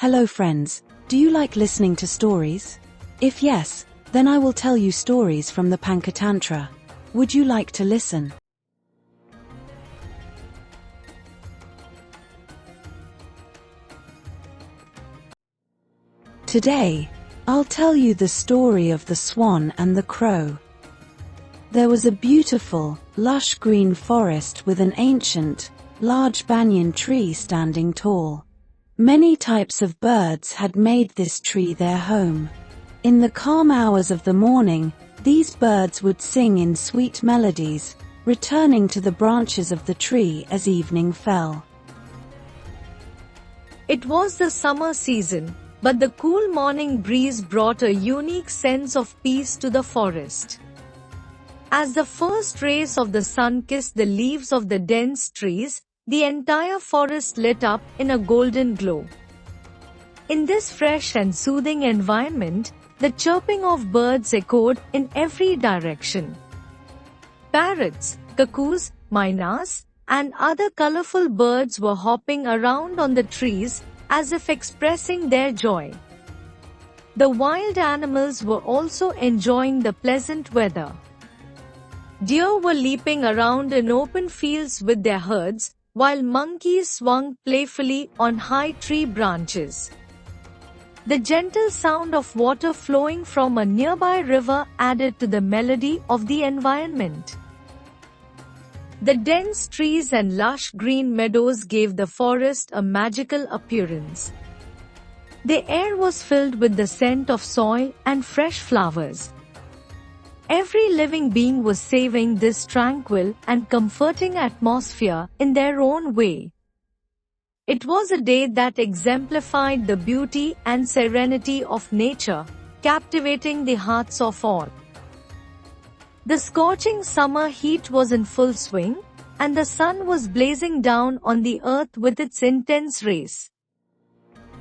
Hello friends, do you like listening to stories? If yes, then I will tell you stories from the Panchatantra. Would you like to listen? Today, I'll tell you the story of the swan and the crow. There was a beautiful, lush green forest with an ancient, large banyan tree standing tall. Many types of birds had made this tree their home. In the calm hours of the morning, these birds would sing in sweet melodies, returning to the branches of the tree as evening fell. It was the summer season, but the cool morning breeze brought a unique sense of peace to the forest. As the first rays of the sun kissed the leaves of the dense trees, the entire forest lit up in a golden glow. In this fresh and soothing environment, the chirping of birds echoed in every direction. Parrots, cuckoos, mynas, and other colorful birds were hopping around on the trees as if expressing their joy. The wild animals were also enjoying the pleasant weather. Deer were leaping around in open fields with their herds, while monkeys swung playfully on high tree branches. The gentle sound of water flowing from a nearby river added to the melody of the environment. The dense trees and lush green meadows gave the forest a magical appearance. The air was filled with the scent of soil and fresh flowers. Every living being was savoring this tranquil and comforting atmosphere in their own way. It was a day that exemplified the beauty and serenity of nature, captivating the hearts of all. The scorching summer heat was in full swing, and the sun was blazing down on the earth with its intense rays.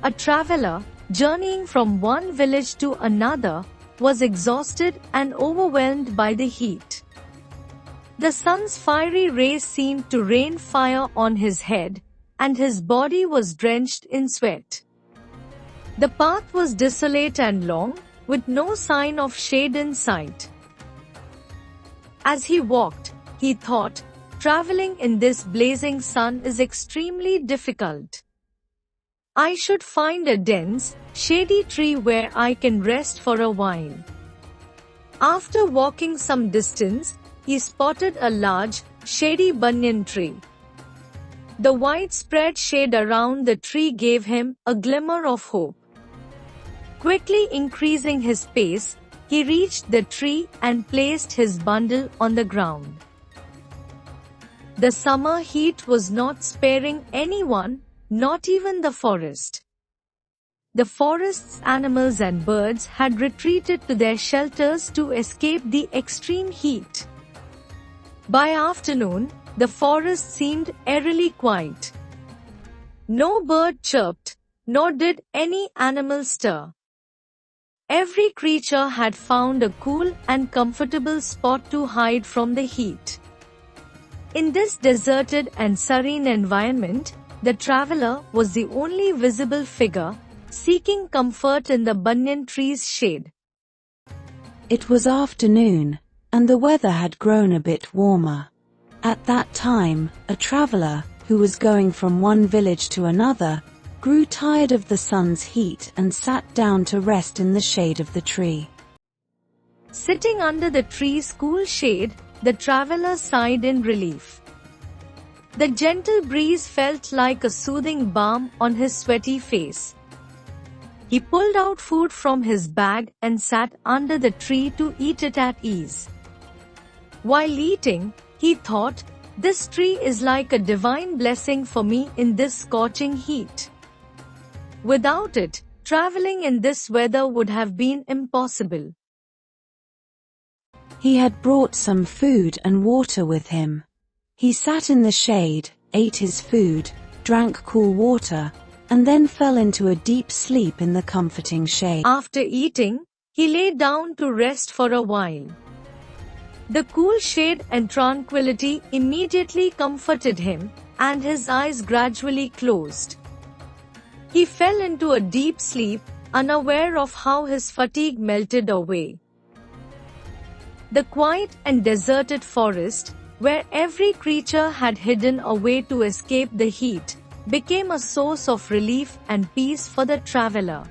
A traveler, journeying from one village to another, was exhausted and overwhelmed by the heat. The sun's fiery rays seemed to rain fire on his head, and his body was drenched in sweat. The path was desolate and long, with no sign of shade in sight. As he walked, he thought, traveling in this blazing sun is extremely difficult. I should find a dense, shady tree where I can rest for a while. After walking some distance, he spotted a large, shady banyan tree. The widespread shade around the tree gave him a glimmer of hope. Quickly increasing his pace, he reached the tree and placed his bundle on the ground. The summer heat was not sparing anyone, not even the forest. The forest's animals and birds had retreated to their shelters to escape the extreme heat. By afternoon, the forest seemed eerily quiet. No bird chirped, nor did any animal stir. Every creature had found a cool and comfortable spot to hide from the heat. In this deserted and serene environment, the traveler was the only visible figure, seeking comfort in the banyan tree's shade. It was afternoon, and the weather had grown a bit warmer. At that time, a traveler, who was going from one village to another, grew tired of the sun's heat and sat down to rest in the shade of the tree. Sitting under the tree's cool shade, the traveler sighed in relief. The gentle breeze felt like a soothing balm on his sweaty face. He pulled out food from his bag and sat under the tree to eat it at ease. While eating, he thought, "This tree is like a divine blessing for me in this scorching heat. Without it, traveling in this weather would have been impossible." He had brought some food and water with him. He sat in the shade, ate his food, drank cool water, and then fell into a deep sleep in the comforting shade. After eating, he lay down to rest for a while. The cool shade and tranquility immediately comforted him, and his eyes gradually closed. He fell into a deep sleep, unaware of how his fatigue melted away. The quiet and deserted forest, where every creature had hidden away to escape the heat, became a source of relief and peace for the traveler.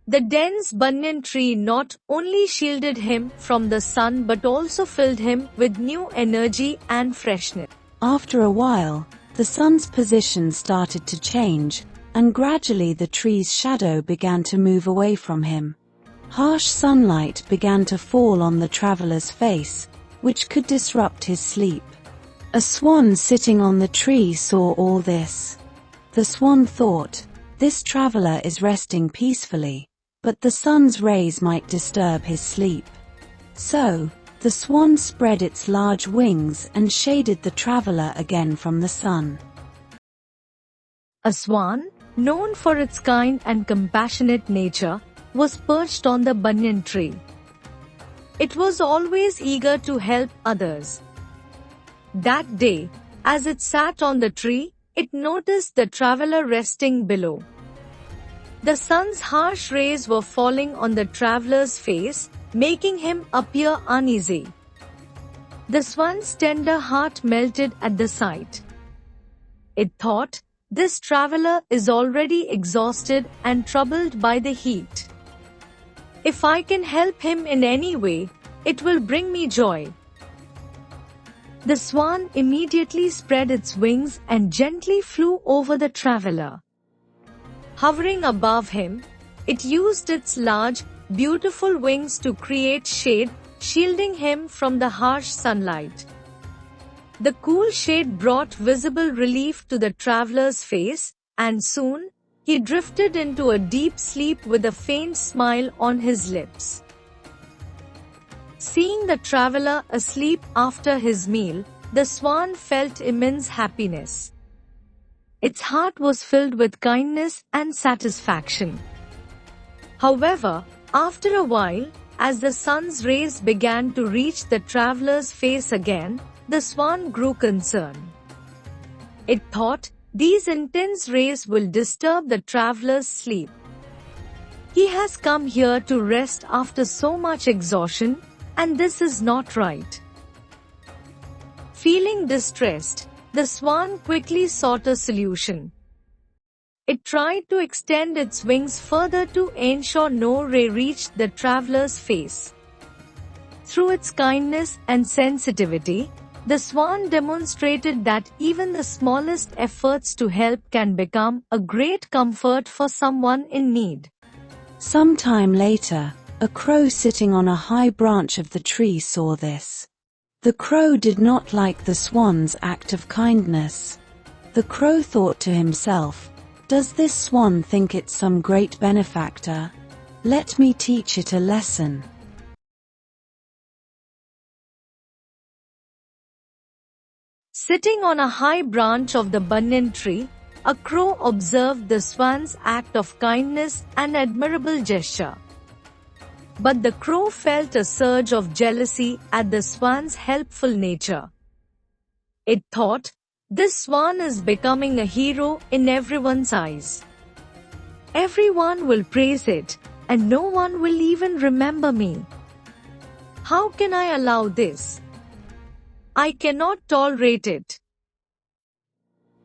The dense banyan tree not only shielded him from the sun but also filled him with new energy and freshness. After a while, the sun's position started to change, and gradually the tree's shadow began to move away from him. Harsh sunlight began to fall on the traveler's face, which could disrupt his sleep. A swan sitting on the tree saw all this. The swan thought, "This traveler is resting peacefully, but the sun's rays might disturb his sleep." So, the swan spread its large wings and shaded the traveler again from the sun. A swan, known for its kind and compassionate nature, was perched on the banyan tree. It was always eager to help others. That day, as it sat on the tree, it noticed the traveler resting below. The sun's harsh rays were falling on the traveler's face, making him appear uneasy. The swan's tender heart melted at the sight. It thought, "This traveler is already exhausted and troubled by the heat. If I can help him in any way, it will bring me joy." The swan immediately spread its wings and gently flew over the traveler. Hovering above him, it used its large, beautiful wings to create shade, shielding him from the harsh sunlight. The cool shade brought visible relief to the traveler's face, and soon, he drifted into a deep sleep with a faint smile on his lips. Seeing the traveler asleep after his meal, the swan felt immense happiness. Its heart was filled with kindness and satisfaction. However, after a while, as the sun's rays began to reach the traveler's face again, the swan grew concerned. It thought, "These intense rays will disturb the traveler's sleep. He has come here to rest after so much exhaustion, and this is not right." Feeling distressed, the swan quickly sought a solution. It tried to extend its wings further to ensure no ray reached the traveler's face. Through its kindness and sensitivity, the swan demonstrated that even the smallest efforts to help can become a great comfort for someone in need. Some time later, a crow sitting on a high branch of the tree saw this. The crow did not like the swan's act of kindness. The crow thought to himself, "Does this swan think it's some great benefactor? Let me teach it a lesson." Sitting on a high branch of the banyan tree, a crow observed the swan's act of kindness and admirable gesture. But the crow felt a surge of jealousy at the swan's helpful nature. It thought, "This swan is becoming a hero in everyone's eyes. Everyone will praise it, and no one will even remember me. How can I allow this? I cannot tolerate it."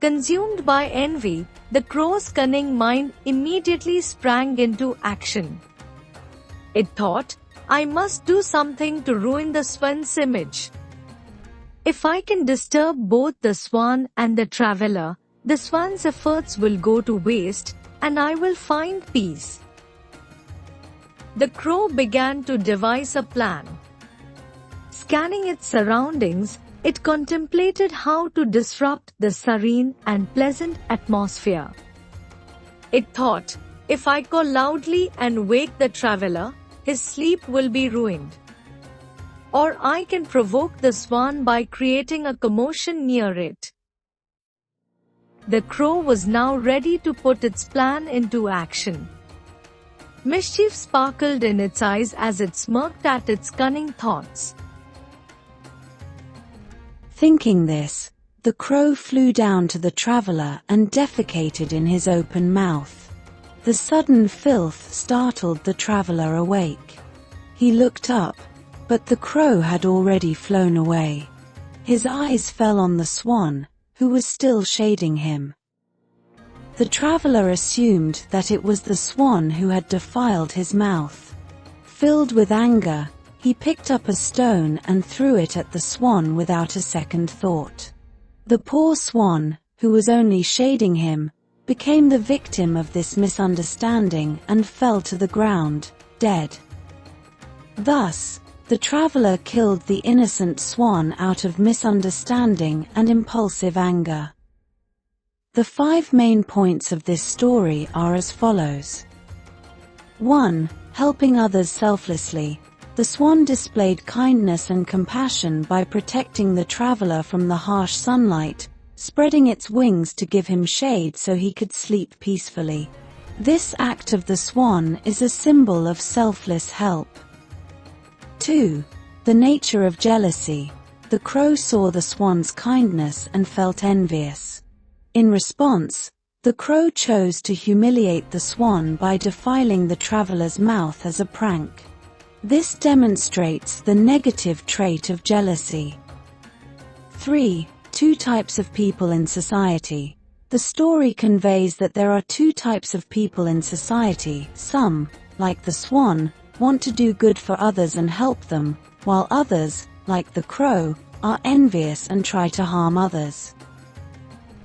Consumed by envy, the crow's cunning mind immediately sprang into action. It thought, "I must do something to ruin the swan's image. If I can disturb both the swan and the traveler, the swan's efforts will go to waste, and I will find peace." The crow began to devise a plan. Scanning its surroundings, it contemplated how to disrupt the serene and pleasant atmosphere. It thought, "If I call loudly and wake the traveler, his sleep will be ruined. Or I can provoke the swan by creating a commotion near it." The crow was now ready to put its plan into action. Mischief sparkled in its eyes as it smirked at its cunning thoughts. Thinking this, the crow flew down to the traveler and defecated in his open mouth. The sudden filth startled the traveler awake. He looked up, but the crow had already flown away. His eyes fell on the swan, who was still shading him. The traveler assumed that it was the swan who had defiled his mouth. Filled with anger, he picked up a stone and threw it at the swan without a second thought. The poor swan, who was only shading him, became the victim of this misunderstanding and fell to the ground, dead. Thus, the traveler killed the innocent swan out of misunderstanding and impulsive anger. The 5 main points of this story are as follows. 1. Helping others selflessly. The swan displayed kindness and compassion by protecting the traveler from the harsh sunlight, spreading its wings to give him shade so he could sleep peacefully. This act of the swan is a symbol of selfless help. 2. The nature of jealousy. The crow saw the swan's kindness and felt envious. In response, the crow chose to humiliate the swan by defiling the traveler's mouth as a prank. This demonstrates the negative trait of jealousy. 3. 2 types of people in society. The story conveys that there are 2 types of people in society. Some, like the swan, want to do good for others and help them, while others, like the crow, are envious and try to harm others.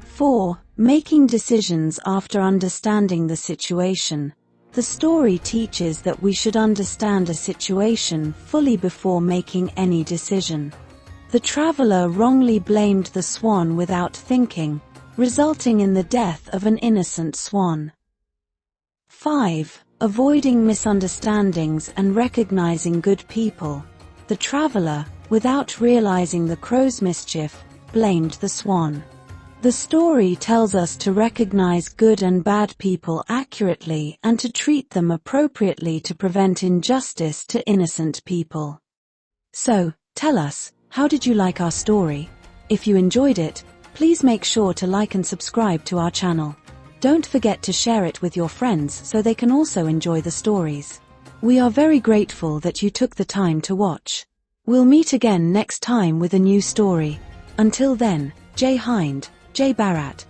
4. Making decisions after understanding the situation. The story teaches that we should understand a situation fully before making any decision. The traveler wrongly blamed the swan without thinking, resulting in the death of an innocent swan. 5. Avoiding misunderstandings and recognizing good people. The traveler, without realizing the crow's mischief, blamed the swan. The story tells us to recognize good and bad people accurately and to treat them appropriately to prevent injustice to innocent people. So, tell us, how did you like our story? If you enjoyed it, please make sure to like and subscribe to our channel. Don't forget to share it with your friends so they can also enjoy the stories. We are very grateful that you took the time to watch. We'll meet again next time with a new story. Until then, Jai Hind, Jai Bharat.